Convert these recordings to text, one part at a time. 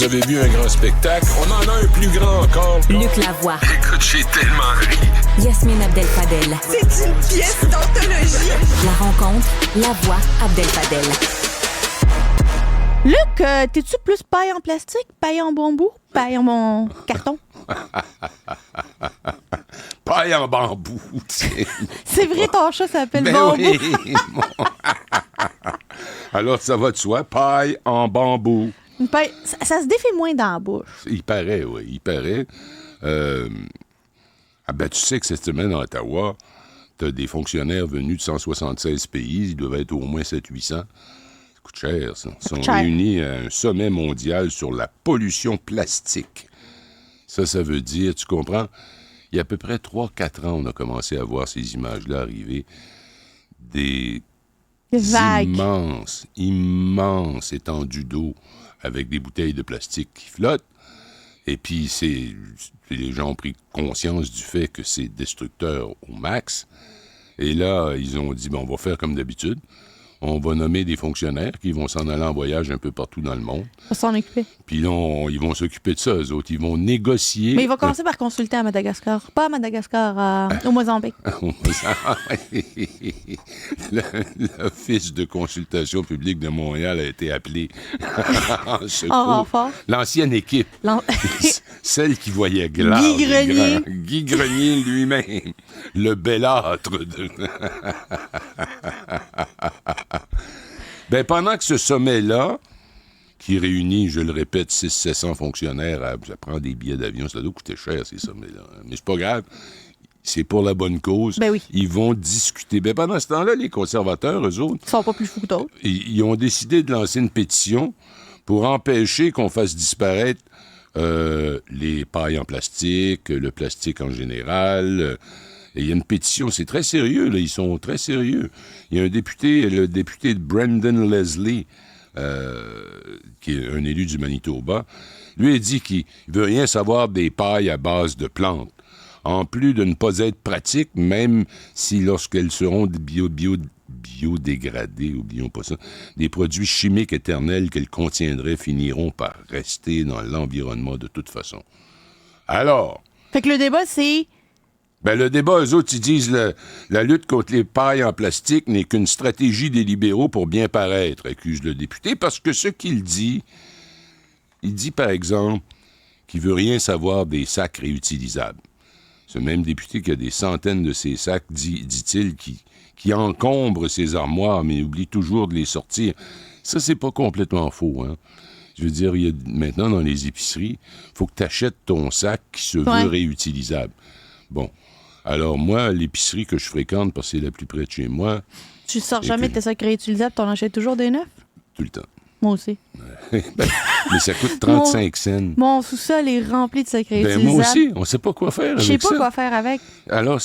Vous avez vu un grand spectacle? On en a un plus grand encore. Luc Lavoie. Écoute, j'ai tellement ri. Yasmine Abdel-Fadel. C'est une pièce d'anthologie. La rencontre, Lavoie Abdel-Fadel. Luc, t'es-tu plus paille en plastique, paille en bambou, paille en carton? Paille en bambou. C'est vrai, ton chat s'appelle Ben bambou. oui. Alors, ça va de soi. Paille en bambou. Une paille, ça se défait moins dans la bouche. Il paraît, oui. Il paraît. Tu sais que cette semaine, à Ottawa, t'as des fonctionnaires venus de 176 pays. Ils doivent être au moins 700-800. Ça coûte cher, ça. Ils sont réunis à un sommet mondial sur la pollution plastique. Ça veut dire, tu comprends? Il y a à peu près 3-4 ans, on a commencé à voir ces images-là arriver. Des vagues. immenses étendues d'eau avec des bouteilles de plastique qui flottent. Et puis, les gens ont pris conscience du fait que c'est destructeur au max. Et là, ils ont dit, on va faire comme d'habitude. On va nommer des fonctionnaires qui vont s'en aller en voyage un peu partout dans le monde. On va s'en occuper. Puis là, ils vont s'occuper de ça, eux autres. Ils vont négocier. Mais il va commencer par consulter à Madagascar. Pas à Madagascar, au Mozambique. L'Office de consultation publique de Montréal a été appelé en secours. En renfort. L'ancienne équipe. Celle qui voyait glace. Guy Grenier. Guy Grenier lui-même. Le belâtre de... pendant que ce sommet-là, qui réunit, je le répète, 600-700 fonctionnaires, ça prend des billets d'avion, ça doit coûter cher, ces sommets-là. Mais c'est pas grave, c'est pour la bonne cause. Ben oui. Ils vont discuter. Pendant ce temps-là, les conservateurs, eux autres... Ils sont pas plus fous que d'autres. Ils ont décidé de lancer une pétition pour empêcher qu'on fasse disparaître les pailles en plastique, le plastique en général... Et il y a une pétition, c'est très sérieux, là, ils sont très sérieux. Il y a un député, le député Brendan Leslie, qui est un élu du Manitoba, lui a dit qu'il veut rien savoir des pailles à base de plantes. En plus de ne pas être pratiques, même si lorsqu'elles seront biodégradées, oublions pas ça, des produits chimiques éternels qu'elles contiendraient finiront par rester dans l'environnement de toute façon. Alors... Fait que le débat, c'est... le débat, eux autres, ils disent la lutte contre les pailles en plastique n'est qu'une stratégie des libéraux pour bien paraître, accuse le député, parce que ce qu'il dit, il dit, par exemple, qu'il veut rien savoir des sacs réutilisables. Ce même député qui a des centaines de ces sacs, dit-il, qui encombre ses armoires, mais oublie toujours de les sortir. Ça, c'est pas complètement faux, hein. Je veux dire, il y a maintenant, dans les épiceries, il faut que tu achètes ton sac qui se veut réutilisable. Bon. Alors, moi, l'épicerie que je fréquente, parce que c'est la plus près de chez moi... Tu sors jamais tes sacs réutilisables, t'en achètes toujours des neufs? Tout le temps. Moi aussi. Mais ça coûte 35 cents. Mon sous-sol est rempli de sacs réutilisables. Moi aussi, on sait pas quoi faire avec ça. Je sais pas quoi faire avec. Alors,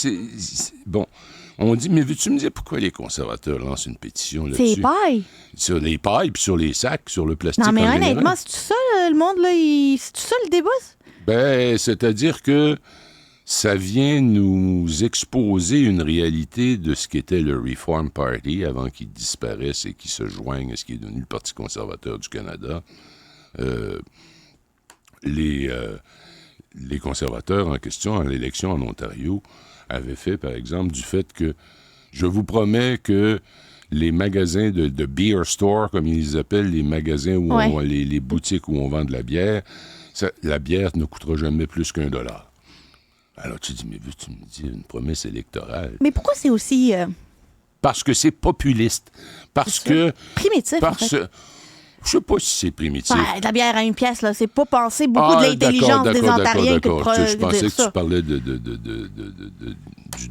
bon, on dit, mais veux-tu me dire pourquoi les conservateurs lancent une pétition là-dessus? C'est les pailles. Sur les pailles, puis sur les sacs, sur le plastique. Non, mais en honnêtement, général. c'est tout ça, le monde, là, c'est tout ça le débat? C'est-à-dire que ça vient nous exposer une réalité de ce qu'était le Reform Party avant qu'il disparaisse et qu'il se joigne à ce qui est devenu le Parti conservateur du Canada. Les conservateurs en question, à l'élection en Ontario, avaient fait, par exemple, du fait que je vous promets que les magasins de beer store, comme ils les appellent, les magasins où les boutiques où on vend de la bière, la bière ne coûtera jamais plus qu'$1. Alors tu dis, mais veux-tu me dire une promesse électorale? Mais pourquoi c'est aussi... Parce que c'est populiste. Parce que... Primitif, en fait. Je sais pas si c'est primitif. De la bière à 1 pièce, là, c'est pas penser beaucoup de l'intelligence des Ontariens que Je pensais que ça. tu parlais du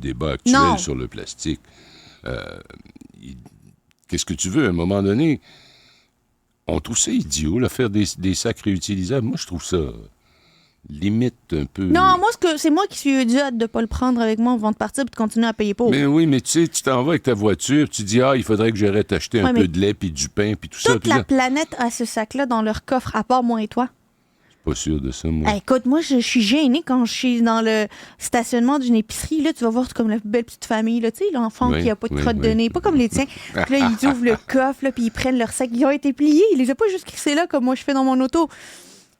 débat actuel sur le plastique. Qu'est-ce que tu veux? À un moment donné, on trouve ça idiot, là, faire des sacs réutilisables. Moi, je trouve ça... limite un peu... Non, moi, c'est moi qui suis idiote de pas le prendre avec moi avant de partir et de continuer à payer pour. Mais oui, mais tu sais, tu t'en vas avec ta voiture, tu dis, il faudrait que j'arrête d'acheter un peu de lait, puis du pain, puis tout ça. Toute la planète a ce sac-là dans leur coffre, à part moi et toi. Pas sûr de ça, moi. Écoute, moi, je suis gênée quand je suis dans le stationnement d'une épicerie. Là, tu vas voir comme la belle petite famille, là, tu sais, l'enfant qui a pas de crotte de nez, pas comme les tiens. Puis là, ils ouvrent le coffre, là, puis ils prennent leur sac. Ils ont été pliés. Ils les ont pas juste crissés là, comme moi je fais dans mon auto.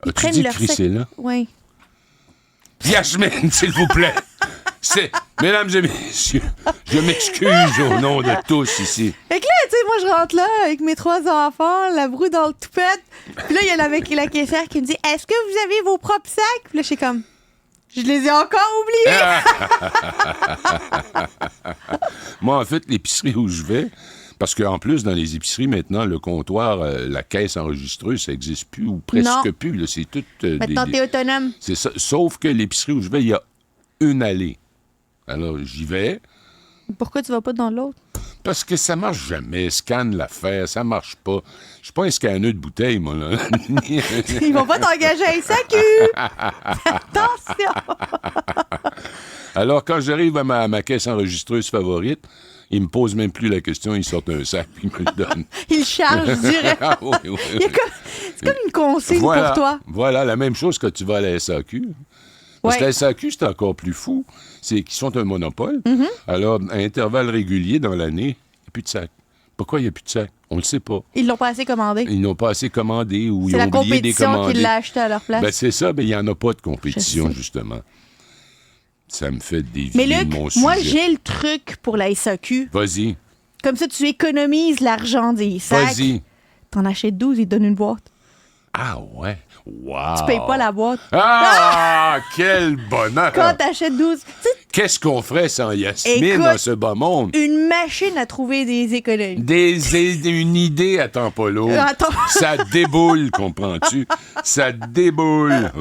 Ils As-tu prennent dit leur crisser, là? Oui. Yasmine, s'il vous plaît. Mesdames et messieurs, je m'excuse au nom de tous ici. Fait que là, tu sais, moi, je rentre là avec mes 3 enfants, la broue dans le toupette. Puis là, il y en a avec la caissière qui me dit « Est-ce que vous avez vos propres sacs? » Puis là, je suis comme « Je les ai encore oubliés! Moi, en fait, l'épicerie où je vais, parce qu'en plus, dans les épiceries, maintenant, le comptoir, la caisse enregistreuse, ça n'existe plus ou presque Non. plus. Là, c'est tout... Maintenant, t'es autonome. C'est ça. Sauf que l'épicerie où je vais, il y a une allée. Alors, j'y vais. Pourquoi tu vas pas dans l'autre? Parce que ça marche jamais. Scanne l'affaire, ça marche pas. Je suis pas un scanneur de bouteille, moi, là. Ils vont pas t'engager à SAQ! Attention! Alors, quand j'arrive à ma caisse enregistreuse favorite, ils me posent même plus la question, ils sortent un sac puis ils me le donnent. Ils chargent direct. Ah, oui, oui, Il y a c'est comme une consigne pour toi. Voilà, la même chose quand tu vas à la SAQ. Parce que Ouais. la SAQ, c'est encore plus fou. C'est qu'ils sont un monopole. Mm-hmm. Alors, à intervalles réguliers dans l'année, il n'y a plus de sac. Pourquoi il n'y a plus de sac? On ne le sait pas. Ils l'ont pas assez commandé. Ils n'ont pas assez commandé ou ils C'est ont la oublié des compétition commander. qui l'a acheté à leur place. Ben, c'est ça, mais il n'y en a pas de compétition, Je sais. justement. Ça me fait dévier Mais de Luc, mon sujet. moi, j'ai le truc pour la SAQ. Vas-y, Comme ça, tu économises l'argent des sacs. vas-y. T'en achètes 12, ils te donnent une boîte. Ah ouais, wow. Tu payes pas la boîte. Ah, quel bonheur. Quand t'achètes 12, tu sais, Qu'est-ce qu'on ferait sans Yasmine Écoute, dans ce bas monde? une machine à trouver des économies. Une idée, attends pas l'autre. Attends. Ça déboule, comprends-tu? Ça déboule.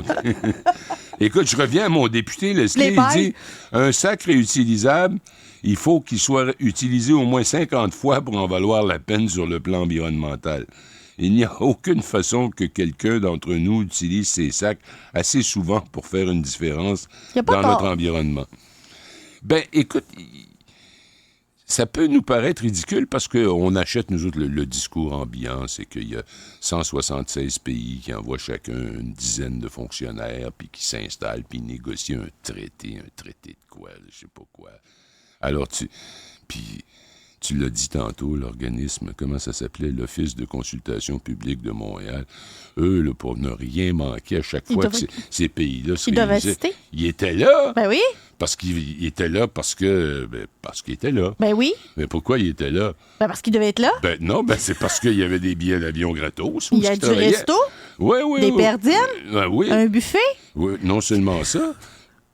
Écoute, je reviens à mon député, Leslie, Les il pailles. dit, un sac réutilisable, il faut qu'il soit utilisé au moins 50 fois pour en valoir la peine sur le plan environnemental. Il n'y a aucune façon que quelqu'un d'entre nous utilise ces sacs assez souvent pour faire une différence Y a pas dans tort. notre environnement. Ben, écoute, ça peut nous paraître ridicule parce qu'on achète, nous autres, le discours ambiant, c'est qu'il y a 176 pays qui envoient chacun une dizaine de fonctionnaires, puis qui s'installent, puis négocient un traité de quoi, je sais pas quoi. Alors, puis tu l'as dit tantôt, l'organisme, comment ça s'appelait, l'Office de consultation publique de Montréal, eux, là, pour ne rien manquer à chaque Ils fois doivent- que ces pays-là se Ils doivent réunisaient, assister. ils étaient là. Ben oui, Parce qu'il était là parce qu'il était là. ben oui. Mais pourquoi il était là? Ben parce qu'ils devaient être là. Ben non, c'est parce qu'il y avait des billets d'avion gratos. Il y a du resto, Oui. des perdiennes, Oui. un buffet Oui, non seulement ça,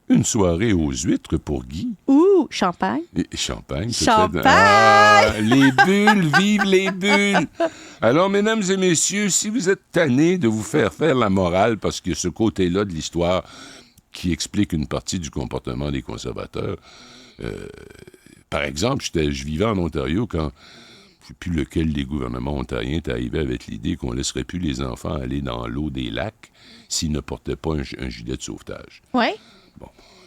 une soirée aux huîtres pour Guy. ou champagne. Et champagne. Champagne! Ah, les bulles, vive les bulles! Alors, mesdames et messieurs, si vous êtes tannés de vous faire la morale, parce qu'il y a ce côté-là de l'histoire qui explique une partie du comportement des conservateurs, par exemple, je vivais en Ontario quand, je ne sais plus lequel des gouvernements ontariens est arrivé avec l'idée qu'on ne laisserait plus les enfants aller dans l'eau des lacs s'ils ne portaient pas un gilet de sauvetage. Ouais.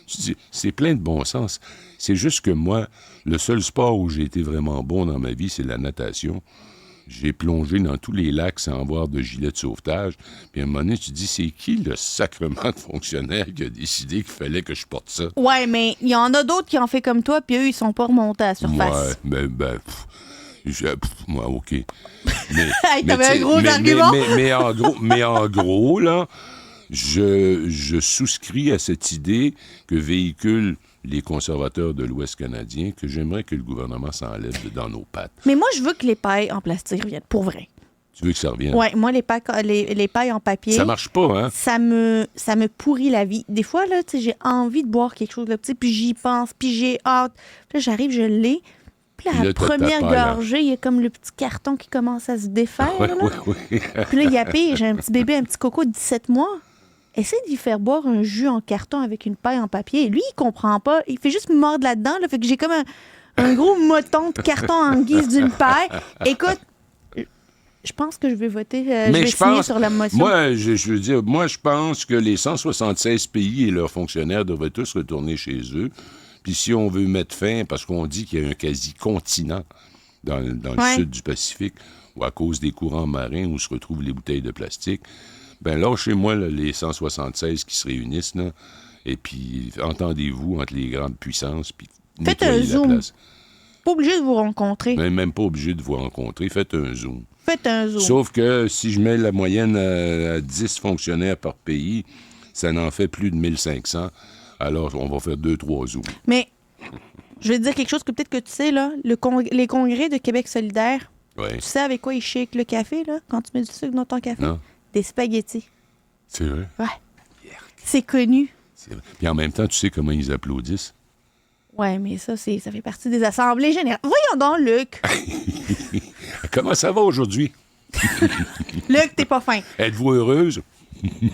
Je dis, c'est plein de bon sens. C'est juste que moi, le seul sport où j'ai été vraiment bon dans ma vie, c'est la natation. J'ai plongé dans tous les lacs sans avoir de gilet de sauvetage. Puis à un moment donné, tu te dis, c'est qui le sacrement de fonctionnaire qui a décidé qu'il fallait que je porte ça? Ouais, mais il y en a d'autres qui ont fait comme toi, puis eux, ils sont pas remontés à la surface. Ouais, moi, OK. Mais, Hey, t'avais tu sais, un gros argument? mais en gros, là, je souscris à cette idée que véhiculent les conservateurs de l'Ouest canadien, que j'aimerais que le gouvernement s'enlève de dans nos pattes. Mais moi, je veux que les pailles en plastique reviennent, pour vrai. Tu veux que ça revienne? Ouais, moi, les pailles en papier, Ça marche pas, hein? ça me pourrit la vie. Des fois, là, tu sais, j'ai envie de boire quelque chose de petit, puis j'y pense, puis j'ai hâte. Puis là, j'arrive, je l'ai. Puis là, Puis là, la t'as ta première paille, là. gorgée, il y a comme le petit carton qui commence à se défaire. Ouais, là. ouais. Puis là, il y a pire, j'ai un petit bébé, un petit coco de 17 mois. Essaie d'y faire boire un jus en carton avec une paille en papier. Et lui, il comprend pas. Il fait juste mordre là-dedans. Là, fait que j'ai comme un gros moton de carton en guise d'une paille. Écoute, je pense que je vais voter. Je vais signer sur la motion. Moi, je veux dire, moi, je pense que les 176 pays et leurs fonctionnaires devraient tous retourner chez eux. Puis si on veut mettre fin, parce qu'on dit qu'il y a un quasi-continent dans le Ouais. sud du Pacifique, ou à cause des courants marins où se retrouvent les bouteilles de plastique, ben lâchez-moi là, les 176 qui se réunissent, là, et puis entendez-vous entre les grandes puissances, puis Faites un nettoyez la zoom. place. Pas obligé de vous rencontrer. Même pas obligé de vous rencontrer, faites un zoom. Faites un zoom. Sauf que si je mets la moyenne à 10 fonctionnaires par pays, ça n'en fait plus de 1500. Alors, on va faire 2-3 zooms. Mais je vais te dire quelque chose que peut-être que tu sais, là. Les congrès de Québec solidaire, Ouais. tu sais avec quoi ils shake le café, là, quand tu mets du sucre dans ton café? Non. Des spaghettis. C'est vrai. Ouais. C'est connu. C'est vrai. Puis en même temps, tu sais comment ils applaudissent. Ouais, mais ça fait partie des assemblées générales. Voyons donc, Luc. Comment ça va aujourd'hui? Luc, t'es pas fin. Êtes-vous heureuse?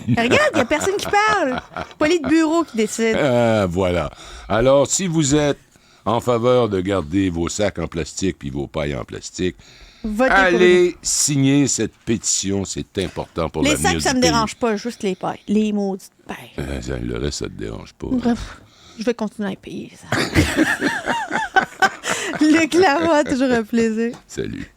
Regarde, il n'y a personne qui parle. Pas les de bureau qui décide. Ah, voilà. Alors, si vous êtes en faveur de garder vos sacs en plastique puis vos pailles en plastique, Votez pour allez signer cette pétition. C'est important pour nous. Les l'avenir sacs, ça du me pays. dérange pas, juste les pailles. Les maudites pailles. Le reste, ça te dérange pas. Bref, je vais continuer à payer ça. Luc Lavoie, toujours un plaisir. Salut.